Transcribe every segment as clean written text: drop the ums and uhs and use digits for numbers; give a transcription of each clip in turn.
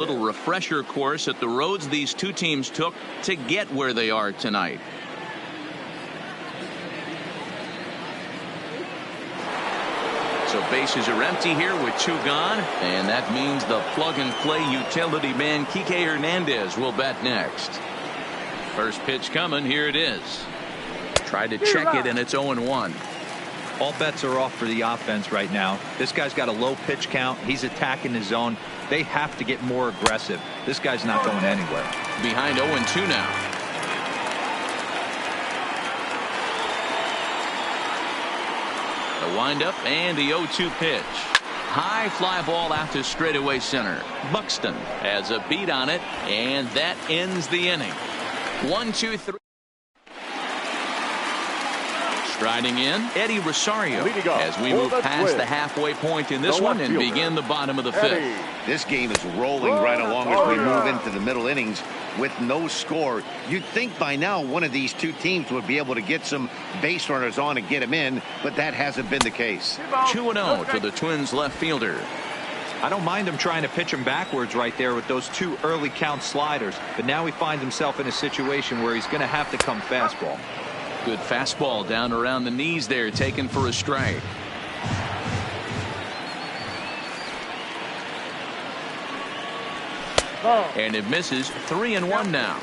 Little refresher course at the roads these two teams took to get where they are tonight. So bases are empty here with two gone, and that means the plug-and-play utility man Kike Hernandez will bat next. First pitch coming. Here it is. Tried to check it, and it's 0-1. All bets are off for the offense right now. This guy's got a low pitch count. He's attacking the zone. They have to get more aggressive. This guy's not going anywhere. Behind 0-2 now. The windup and the 0-2 pitch. High fly ball out to straightaway center. Buxton has a beat on it, and that ends the inning. 1-2-3. Striding in, Eddie Rosario as we move past the halfway point in this one and begin the bottom of the fifth. This game is rolling right along as we move into the middle innings with no score. You'd think by now one of these two teams would be able to get some base runners on and get them in, but that hasn't been the case. 2-0 to the Twins left fielder. I don't mind him trying to pitch him backwards right there with those two early count sliders, but now he finds himself in a situation where he's going to have to come fastball. Good fastball down around the knees there, taken for a strike. And it misses. 3-1 now.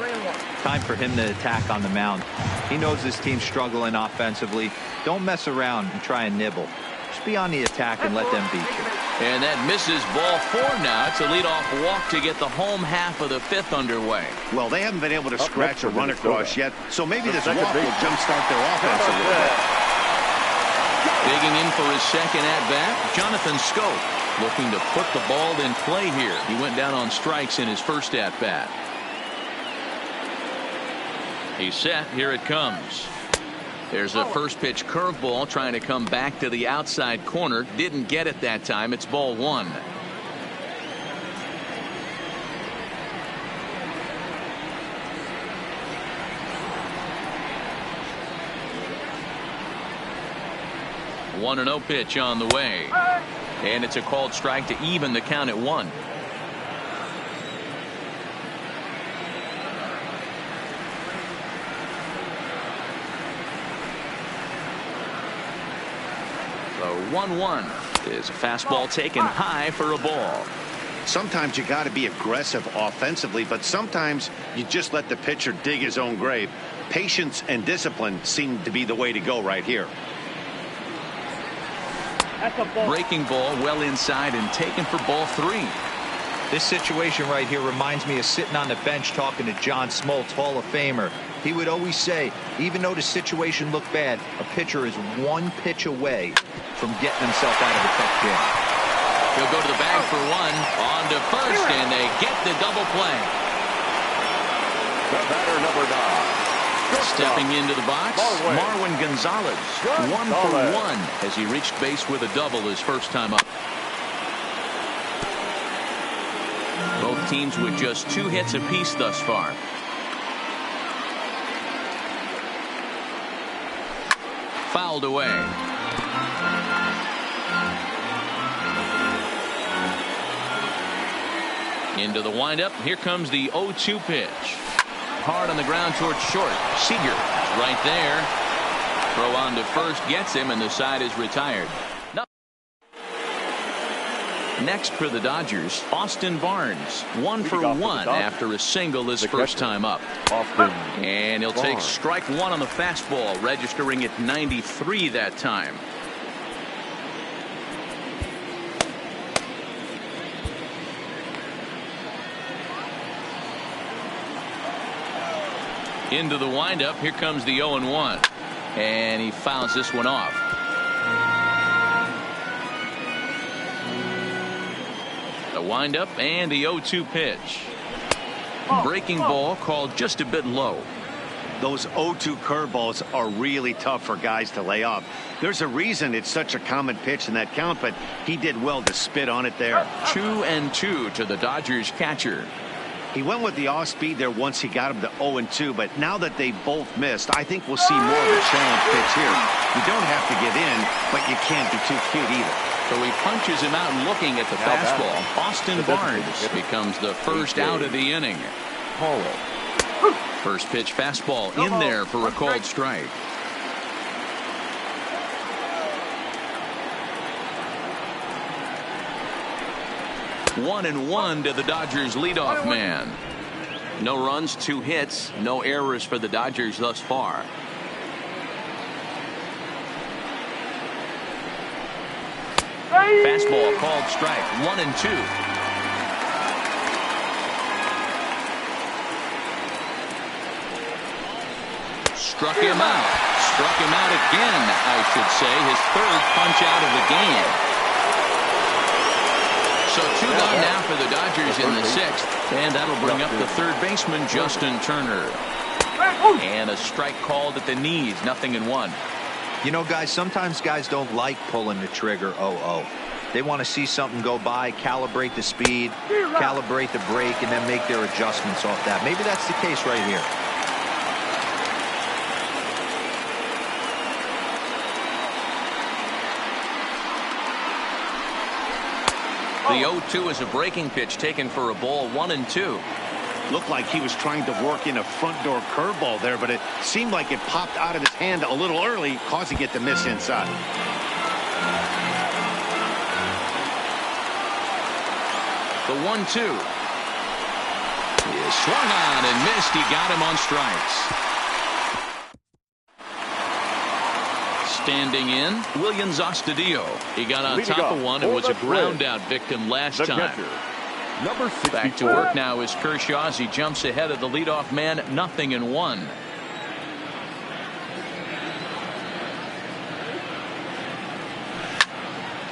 Time for him to attack on the mound. He knows this team's struggling offensively. Don't mess around and try and nibble. Just be on the attack and let them beat you. And that misses. Ball 4 now. It's a leadoff walk to get the home half of the fifth underway. Well, they haven't been able to scratch a run across yet, so maybe this walk will jumpstart their offense a little bit. Digging in for his second at-bat, Jonathan Schoop, looking to put the ball in play here. He went down on strikes in his first at-bat. He's set. Here it comes. There's a first pitch curveball trying to come back to the outside corner. Didn't get it that time. It's ball 1. One and 0 pitch on the way. And it's a called strike to even the count at 1. So 1-1 is a fastball taken high for a ball. Sometimes you got to be aggressive offensively, but sometimes you just let the pitcher dig his own grave. Patience and discipline seem to be the way to go right here. Breaking ball well inside and taken for ball 3. This situation right here reminds me of sitting on the bench talking to John Smoltz, Hall of Famer. He would always say, even though the situation looked bad, a pitcher is one pitch away from getting himself out of a tough jam. He'll go to the bag for 1, on to first, and they get the double play. The batter, number 9. Stepping into the box, Marwin Gonzalez, 1 for 1 as he reached base with a double his first time up. Both teams with just 2 hits apiece thus far. Fouled away. Into the windup. Here comes the 0-2 pitch. Hard on the ground towards short. Seager right there. Throw on to first gets him, and the side is retired. Next for the Austin Barnes, 1 for 1 after a single his first time up. And he'll take strike 1 on the fastball, registering at 93 that time. Into the windup. Here comes the 0-1. And he fouls this one off. The windup and the 0-2 pitch. Breaking ball called just a bit low. Those 0-2 curveballs are really tough for guys to lay off. There's a reason it's such a common pitch in that count, but he did well to spit on it there. 2-2 to the Dodgers catcher. He went with the off speed there once he got him to 0-2, but now that they both missed, I think we'll see more of a challenge pitch here. You don't have to get in, but you can't be too cute either. So he punches him out looking at the fastball. Austin Barnes becomes the first out of the inning. First pitch fastball in there for a called strike. One and one to the Dodgers leadoff man. No runs, 2 hits, no errors for the Dodgers thus far. Fastball called strike. 1-2. Struck him out. Struck him out again, I should say. His 3rd punch out of the game. So 2 gone now for the Dodgers in the 6th. And that'll bring up the 3rd baseman, Justin Turner. And a strike called at the knees. 0-1. You know, guys, sometimes guys don't like pulling the trigger 0-0. They want to see something go by, calibrate the speed, calibrate the brake, and then make their adjustments off that. Maybe that's the case right here. The 0-2 is a breaking pitch taken for a ball. 1-2. Looked like he was trying to work in a front door curveball there, but it seemed like it popped out of his hand a little early, causing it to miss inside. The 1-2 is swung on and missed. He got him on strikes. Standing in, Willians Astudillo. He got on top of one and was a ground out victim last time. Number 64. Back to work now is Kershaw as he jumps ahead of the leadoff man. 0-1.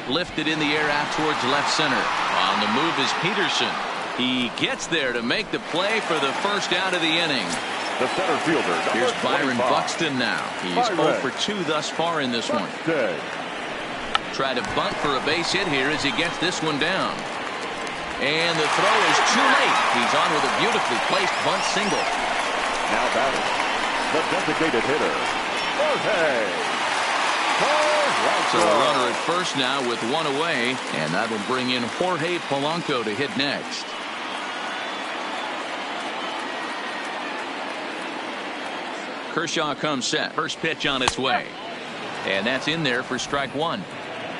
Lifted in the air out towards left center. On the move is Peterson. He gets there to make the play for the first out of the inning. The center fielder. Here's Byron 25. Buxton now. He's 0 for 2 thus far in this one. Try to bunt for a base hit here as he gets this one down. And the throw is too late. He's on with a beautifully placed bunt single. Now batting, the designated hitter, Jorge. So a runner at first now with 1 away, and that will bring in Jorge Polanco to hit next. Kershaw comes set. First pitch on its way. And that's in there for strike 1.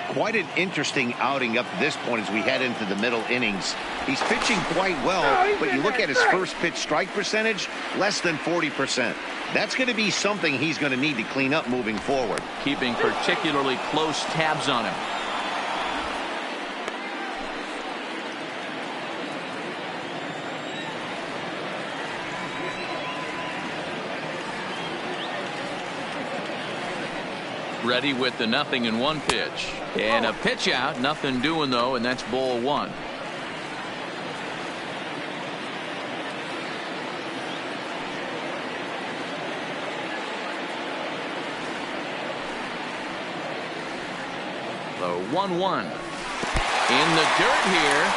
Quite an interesting outing up to this point as we head into the middle innings. He's pitching quite well, but you look at his first pitch strike percentage, less than 40%. That's going to be something he's going to need to clean up moving forward. Keeping particularly close tabs on him. Ready with the 0-1 pitch. And a pitch out. Nothing doing, though, and that's ball 1. The 1-1. In the dirt here.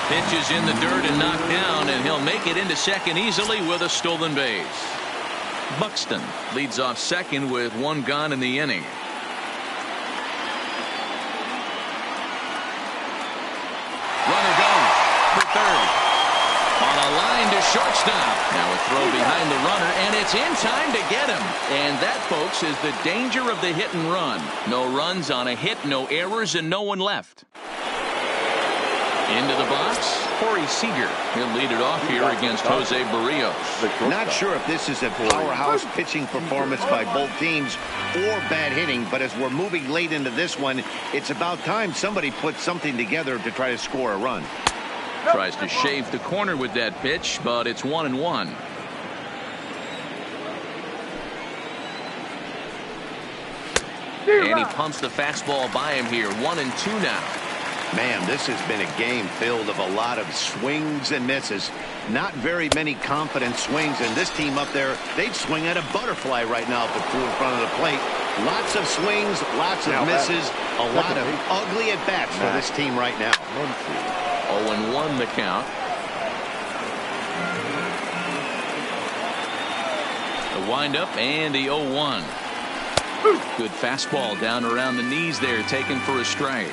Pitch is in the dirt and knocked down, and he'll make it into second easily with a stolen base. Buxton leads off second with 1 gone in the inning. Runner goes for third. On a line to shortstop. Now a throw behind the runner, and it's in time to get him. And that, folks, is the danger of the hit and run. No runs on a hit, no errors, and no one left. Into the box, Corey Seager. He'll lead it off here against Jose Barrios. Not sure if this is a powerhouse pitching performance by both teams or bad hitting, but as we're moving late into this one, it's about time somebody puts something together to try to score a run. Tries to shave the corner with that pitch, but it's 1-1. And he pumps the fastball by him here. 1-2 now. Man, this has been a game filled of a lot of swings and misses. Not very many confident swings, and this team up there, they'd swing at a butterfly right now if it flew in front of the plate. Lots of swings, lots of misses, a lot of ugly at-bats for this team right now. 0-1 the count. The windup and the 0-1. Good fastball down around the knees there, taken for a strike.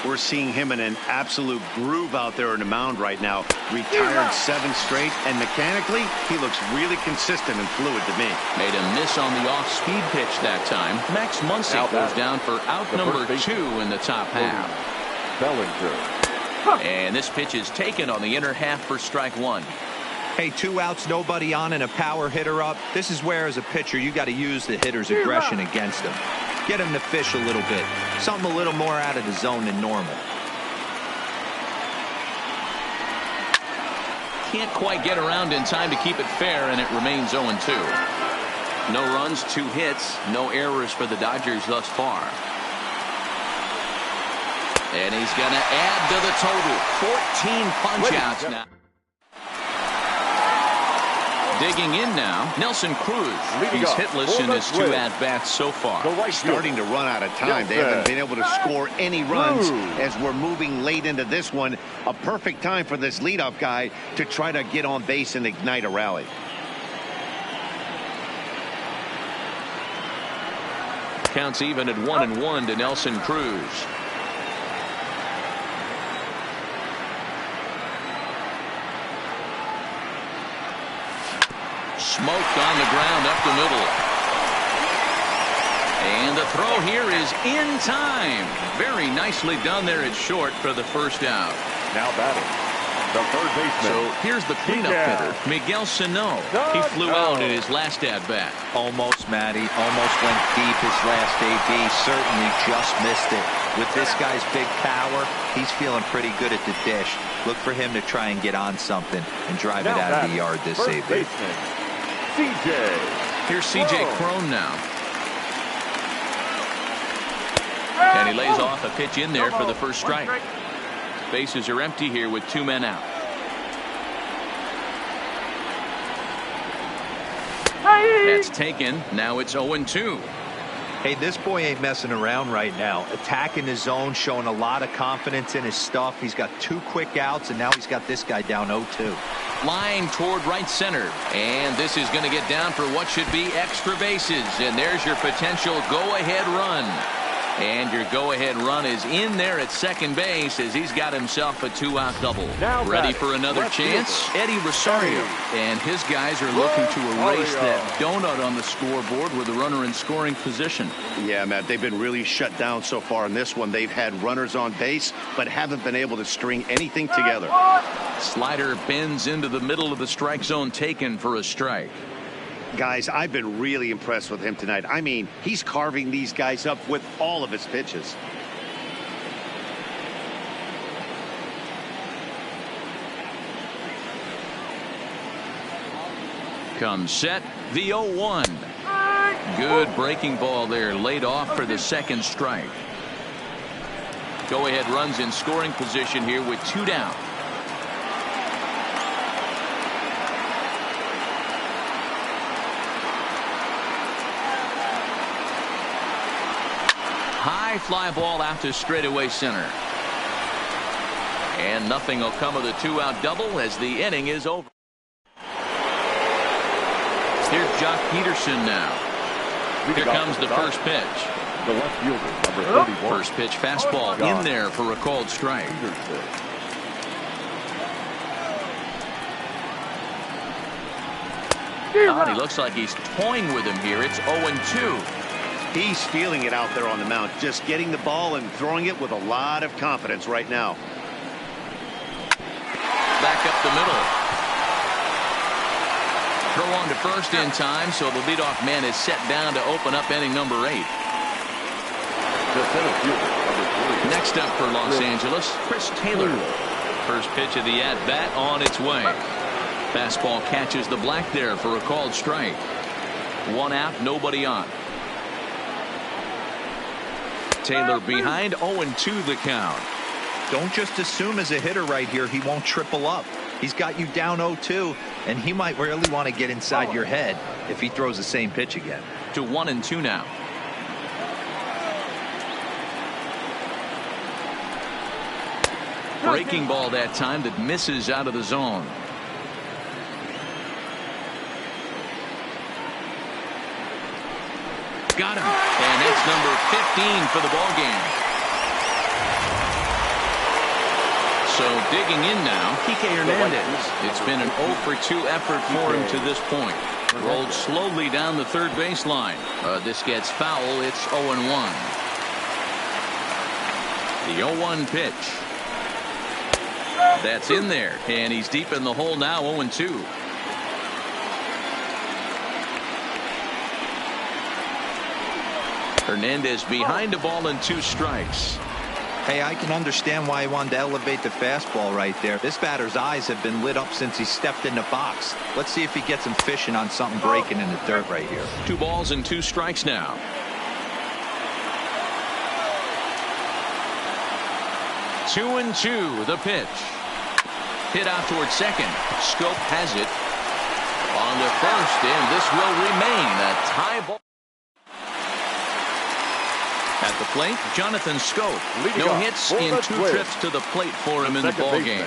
We're seeing him in an absolute groove out there on the mound right now. Retired 7 straight, and mechanically, he looks really consistent and fluid to me. Made a miss on the off-speed pitch that time. Max Muncy goes down for out number 2 in the top half. Bellinger. And this pitch is taken on the inner half for strike 1. Hey, 2 outs, nobody on, and a power hitter up. This is where, as a pitcher, you got to use the hitter's aggression against him. Get him to fish a little bit. Something a little more out of the zone than normal. Can't quite get around in time to keep it fair, and it remains 0-2. No runs, 2 hits, no errors for the Dodgers thus far. And he's going to add to the total. 14 punch-outs now. Digging in now, Nelson Cruz. He's hitless in his 2 at-bats so far. Starting to run out of time. They haven't been able to score any runs as we're moving late into this one. A perfect time for this leadoff guy to try to get on base and ignite a rally. Counts even at 1-1 to Nelson Cruz. Smoked on the ground up the middle. And the throw here is in time. Very nicely done there at short for the first out. Now batting, the third baseman. So here's the cleanup hitter, Miguel Sano. He flew out in his last at-bat. Almost, Matty. Almost went deep his last AB. Certainly just missed it. With this guy's big power, he's feeling pretty good at the dish. Look for him to try and get on something and drive it out of the yard this AB. Here's C.J. Cron now. And he lays off a pitch in there for the first strike. Bases are empty here with 2 men out. That's taken. Now it's 0-2. Hey, this boy ain't messing around right now. Attacking the zone, showing a lot of confidence in his stuff. He's got 2 quick outs, and now he's got this guy down 0-2. Line toward right center. And this is going to get down for what should be extra bases. And there's your potential go-ahead run. And your go-ahead run is in there at second base as he's got himself a 2-out double. Now ready for another chance? Eddie Rosario. And his guys are looking to erase that donut on the scoreboard with a runner in scoring position. Yeah, Matt, they've been really shut down so far in this one. They've had runners on base, but haven't been able to string anything together. Slider bends into the middle of the strike zone, taken for a strike. Guys, I've been really impressed with him tonight. I mean, he's carving these guys up with all of his pitches. Comes set, the 0-1. Good breaking ball there, laid off for the second strike. Go-ahead runs in scoring position here with 2 down. High fly ball out to straightaway center. And nothing will come of the 2-out double as the inning is over. Here's Jock Peterson now. Here comes the first pitch. The left fielder, number 31. First pitch fastball in there for a called strike. And he looks like he's toying with him here. It's 0-2. He's feeling it out there on the mound, just getting the ball and throwing it with a lot of confidence right now. Back up the middle. Throw on to first in time, so the leadoff man is set down to open up inning number 8. The center fielder, number 3. Next up for Los Angeles, Chris Taylor. First pitch of the at-bat on its way. Fastball catches the black there for a called strike. 1 out, nobody on. Taylor behind, 0-2 the count. Don't just assume as a hitter right here he won't triple up. He's got you down 0-2, and he might really want to get inside your head if he throws the same pitch again. To 1-2 now. Breaking ball that time that misses out of the zone. got him. And that's number 15 for the ball game. So digging in now, Kike Hernandez. It's been an 0 for 2 effort for him to this point. Rolled slowly down the third baseline. This gets foul. It's 0-1. The 0-1 pitch. That's in there. And he's deep in the hole now, 0-2. Hernandez behind the ball and 2 strikes. Hey, I can understand why he wanted to elevate the fastball right there. This batter's eyes have been lit up since he stepped in the box. Let's see if he gets him fishing on something breaking in the dirt right here. 2 balls and 2 strikes now. Two and 2, the pitch. Hit out towards second. Schoop has it on the first, and this will remain a tie ball. At the plate, Jonathan Schoop. No hits in 2 trips to the plate for him in the ball game.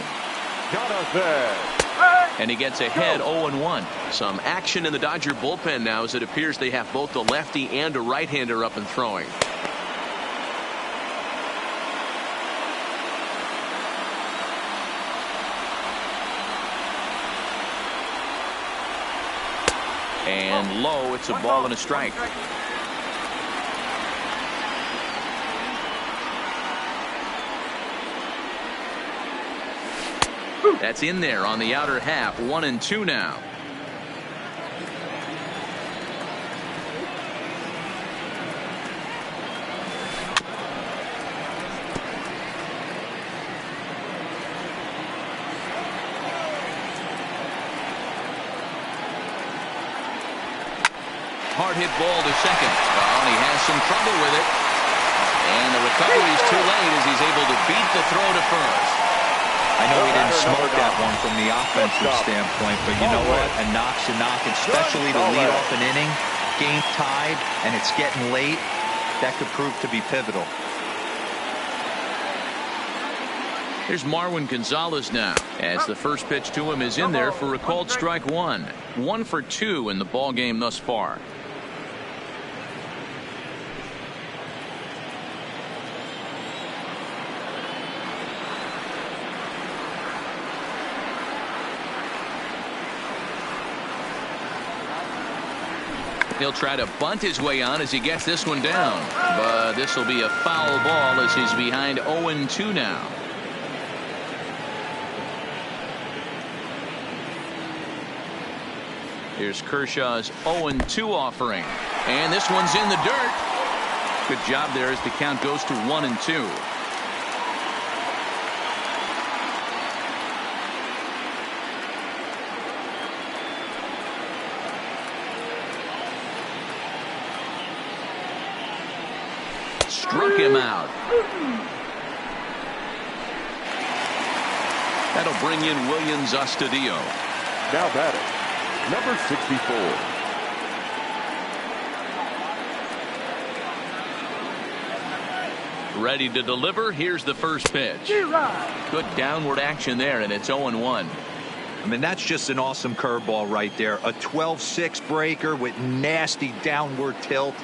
And he gets ahead 0-1. Some action in the Dodger bullpen now as it appears they have both a lefty and a right-hander up and throwing. And low, it's a ball and a strike. That's in there on the outer half. 1-2 now. Hard hit ball to second. And he has some trouble with it. And the recovery's too late as he's able to beat the throw to first. I know he didn't smoke that one from the offensive standpoint, but you know what? A knock's a knock, especially to lead off an inning, game tied, and it's getting late. That could prove to be pivotal. Here's Marwin Gonzalez now, as the first pitch to him is in there for a called strike 1. 1 for 2 in the ball game thus far. He'll try to bunt his way on as he gets this one down. But this will be a foul ball as he's behind 0-2 now. Here's Kershaw's 0-2 offering. And this one's in the dirt. Good job there as the count goes to 1-2. Struck him out. That'll bring in Willians Astudillo. Now batting, number 64. Ready to deliver. Here's the first pitch. Good downward action there, and it's 0-1. I mean, that's just an awesome curveball right there. A 12-6 breaker with nasty downward tilt.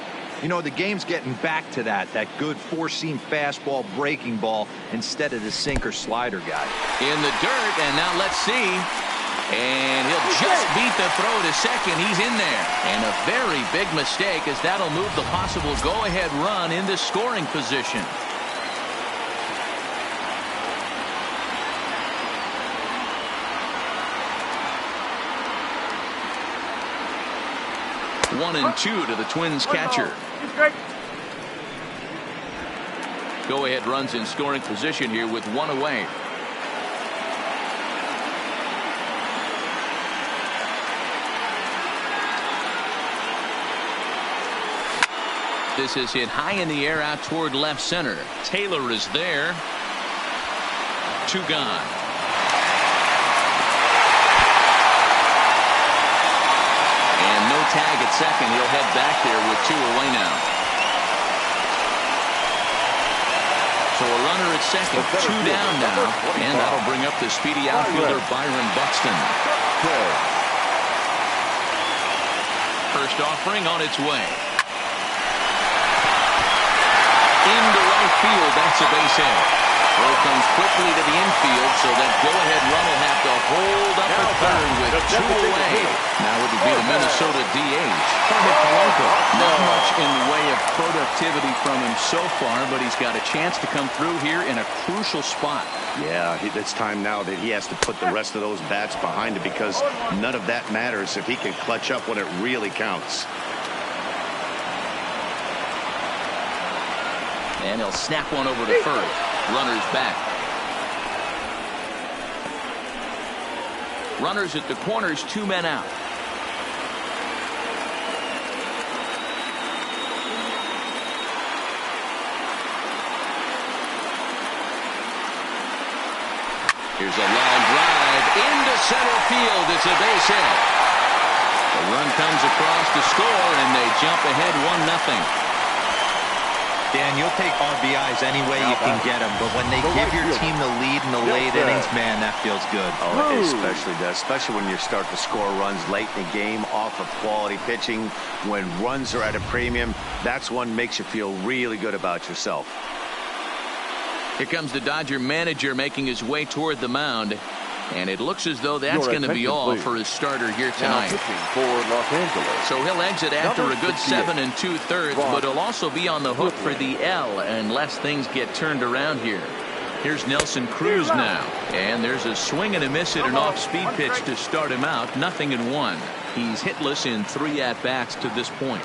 You know, the game's getting back to that good 4-seam fastball breaking ball instead of the sinker slider guy. In the dirt, and now let's see. And he'll just beat the throw to second. He's in there. And a very big mistake, as that'll move the possible go-ahead run into scoring position. One and 2 to the Twins catcher. Go-ahead runs in scoring position here with 1 away. This is hit high in the air out toward left center. Taylor is there. 2 gone. Tag at second. He'll head back there with 2 away now. So a runner at second, 2 down now, and that'll bring up the speedy outfielder Byron Buxton. First offering on its way. into right field. That's a base hit. Ball comes quickly to the infield, so that go-ahead run will have to hold up at third with 2 away. Now it would be the Minnesota DH. Not much in the way of productivity from him so far, but he's got a chance to come through here in a crucial spot. Yeah, it's time now that he has to put the rest of those bats behind him, because none of that matters if he can clutch up when it really counts. And he'll snap one over to first. Runners back. Runners at the corners, 2 men out. Here's a line drive into center field. It's a base hit. The run comes across to score, and they jump ahead 1-0. Dan, you'll take RBIs any way you can get them, but when they give your team the lead in the late innings, man, that feels good. Oh, especially does. Especially when you start to score runs late in the game off of quality pitching. When runs are at a premium, that's one makes you feel really good about yourself. Here comes the Dodger manager making his way toward the mound. And it looks as though that's going to be all for his starter here tonight. For Los Angeles. So he'll exit after a good 7 2/3, but he'll also be on the hook for the L unless things get turned around here. Here's Nelson Cruz now. And there's a swing and a miss at an off-speed pitch to start him out. 0-1. He's hitless in 3 at-bats to this point.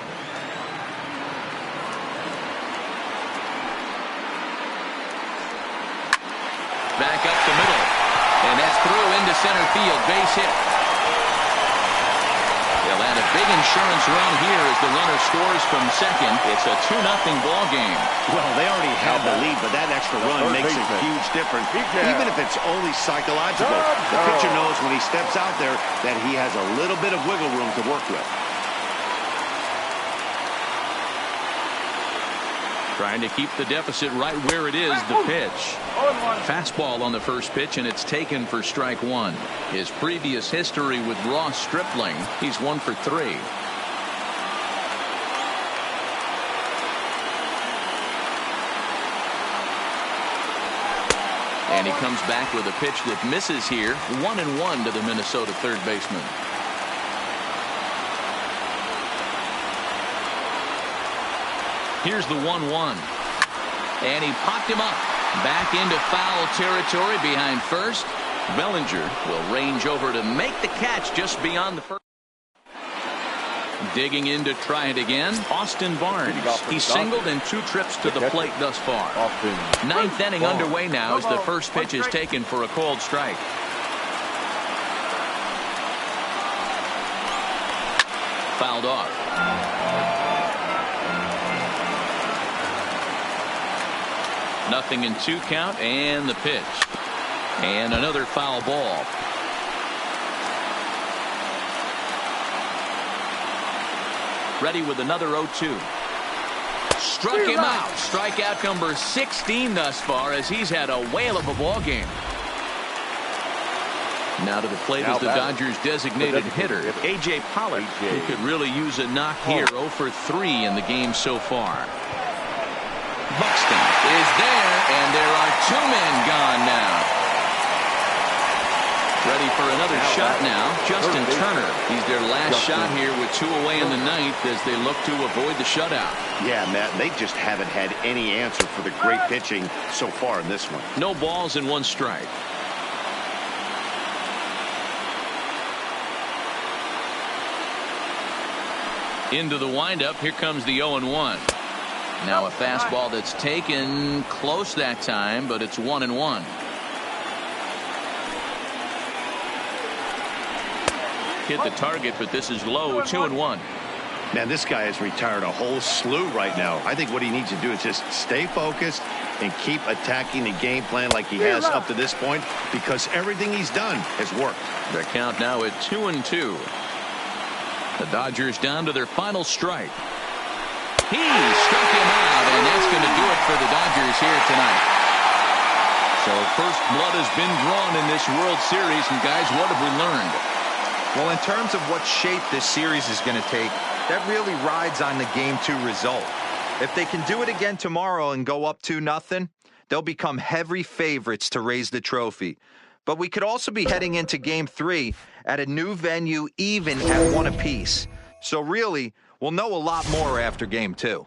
Back up the middle. And that's through into center field. Base hit. They'll add a big insurance run here as the runner scores from second. It's a 2-0 ball game. Well, they already have the lead, but that extra run makes a huge difference, even if it's only psychological. The pitcher knows when he steps out there that he has a little bit of wiggle room to work with. Trying to keep the deficit right where it is. The pitch. Fastball on the first pitch, and it's taken for strike 1. His previous history with Ross Stripling, he's 1 for 3. And he comes back with a pitch that misses here. 1-1 to the Minnesota third baseman. Here's the 1-1. And he popped him up. Back into foul territory behind first. Bellinger will range over to make the catch just beyond the first. Digging in to try it again. Austin Barnes. He's singled in 2 trips to the plate thus far. 9th inning underway now as the first pitch is taken for a called strike. Fouled off. Nothing in 2 count, and the pitch. And another foul ball. Ready with another 0-2. Struck him out. Strikeout number 16 thus far as he's had a whale of a ball game. Now to the plate is the Dodgers designated hitter, A.J. Pollock, who could really use a knock here. 0 for 3 in the game so far. Buxton is there, and there are 2 men gone now. Ready for another shot now, Justin Turner. He's their last shot here with 2 away in the 9th as they look to avoid the shutout. Yeah, Matt, they just haven't had any answer for the great pitching so far in this one. No balls and 1 strike. Into the windup, here comes the 0-1. Now a fastball that's taken close that time, but it's 1-1. Hit the target, but this is low. 2-1. Man, this guy has retired a whole slew right now. I think what he needs to do is just stay focused and keep attacking the game plan like he has up to this point, because everything he's done has worked. The count now at 2-2. The Dodgers down to their final strike. He struck him out, and that's going to do it for the Dodgers here tonight. So first blood has been drawn in this World Series, and guys, what have we learned? Well, in terms of what shape this series is going to take, that really rides on the Game 2 result. If they can do it again tomorrow and go up 2-0, they'll become heavy favorites to raise the trophy. But we could also be heading into Game 3 at a new venue, even at 1 apiece. So really, we'll know a lot more after Game 2.